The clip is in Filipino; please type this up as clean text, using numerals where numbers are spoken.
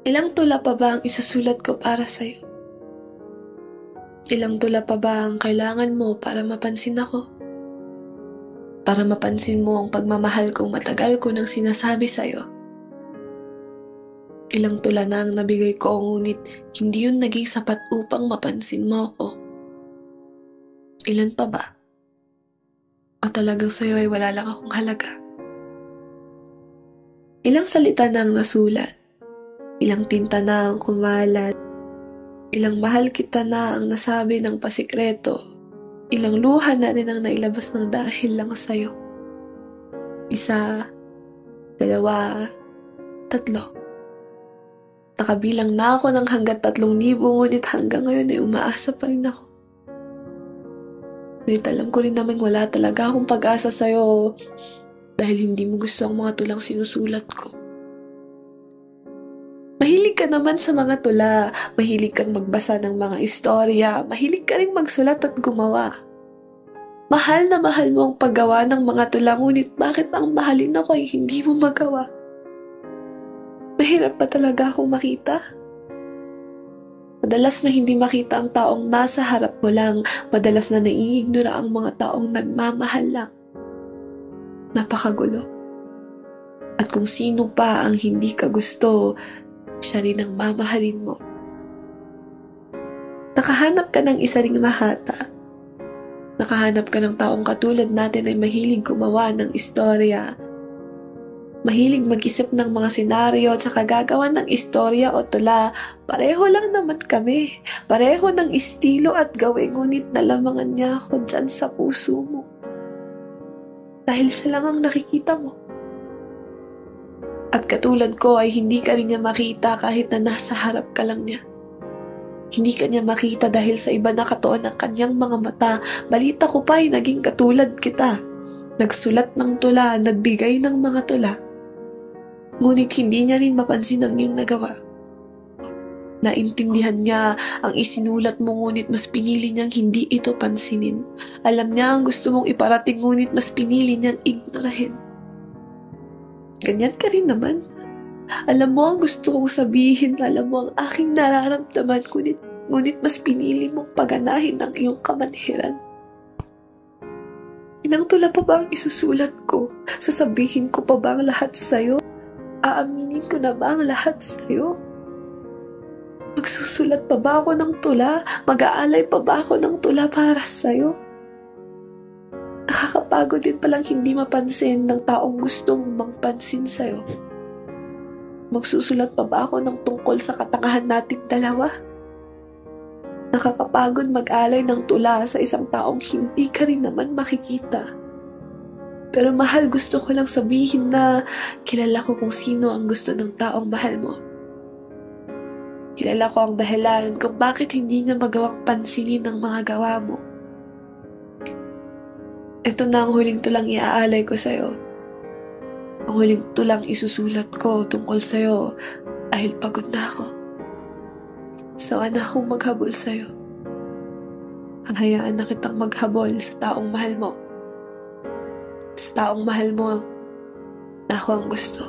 Ilang tula pa ba ang isusulat ko para sa'yo? Ilang tula pa ba ang kailangan mo para mapansin ako? Para mapansin mo ang pagmamahal kong matagal ko nang sinasabi sa'yo. Ilang tula na ang nabigay ko, ngunit hindi yun naging sapat upang mapansin mo ako. Ilan pa ba? O talagang sa'yo ay wala lang akong halaga? Ilang salita na ang nasulat? Ilang tinta na ang kumalat? Ilang mahal kita na ang nasabi ng pasikreto? Ilang luha na rin ang nailabas ng dahil lang sa'yo? Isa, dalawa, tatlo. Nakabilang na ako ng hanggang 3,000, ngunit hanggang ngayon ay umaasa pa rin ako. Ngunit alam ko rin naman wala talaga akong pag-asa sa'yo dahil hindi mo gusto ang mga tulang sinusulat ko. Mahilig ka naman sa mga tula, mahilig kang magbasa ng mga istorya, mahilig ka rin magsulat at gumawa. Mahal na mahal mo ang paggawa ng mga tula, ngunit bakit ang mahalin ako ay hindi mo magawa? Mahirap pa talaga akong makita? Madalas na hindi makita ang taong nasa harap mo lang, madalas na naiignora ang mga taong nagmamahal lang. Napakagulo. At kung sino pa ang hindi ka gusto, siya rin ang mamahalin mo. Nakahanap ka ng isa ring mahata. Nakahanap ka ng taong katulad natin ay mahilig gumawa ng istorya. Mahilig mag-isip ng mga senaryo at saka gagawa ng istorya o tula. Pareho lang naman kami. Pareho ng estilo at gawin, ngunit nalamangan niya ako dyan sa puso mo. Dahil siya lang ang nakikita mo. At katulad ko ay hindi ka rin niya makita kahit na nasa harap ka lang niya. Hindi ka niya makita dahil sa iba nakatuon ang kanyang mga mata. Balita ko pa ay naging katulad kita. Nagsulat ng tula, nagbigay ng mga tula. Ngunit hindi niya rin mapansin ang iyong nagawa. Naintindihan niya ang isinulat mo, ngunit mas pinili niyang hindi ito pansinin. Alam niya ang gusto mong iparating, ngunit mas pinili niyang ignorahin. Ganyan ka rin naman. Alam mo ang gusto kong sabihin, alam mo ang aking nararamdaman, ngunit mas pinili mong paganahin ang iyong kamanhiran. Ilang tula pa ba ang isusulat ko? Sasabihin ko pa ba ang lahat sa'yo? Aaminin ko na ba ang lahat sa'yo? Magsusulat pa ba ako ng tula? Mag-aalay pa ba ako ng tula para sa'yo? Nakakapagod din palang hindi mapansin ng taong gusto mong magpansin sa'yo. Magsusulat pa ba ako ng tungkol sa katangahan nating dalawa? Nakakapagod mag-alay ng tula sa isang taong hindi ka rin naman makikita. Pero mahal, gusto ko lang sabihin na kilala ko kung sino ang gusto ng taong mahal mo. Kilala ko ang dahilan kung bakit hindi niya magawang pansinin ang mga gawa mo. Ito na ang huling tulang iaalay ko sa'yo. Ang huling tulang isusulat ko tungkol sa'yo dahil pagod na ako. Sawa na akong maghabol sa'yo. Hahayaan na kitang maghabol sa taong mahal mo. Sa taong mahal mo na ako ang gusto.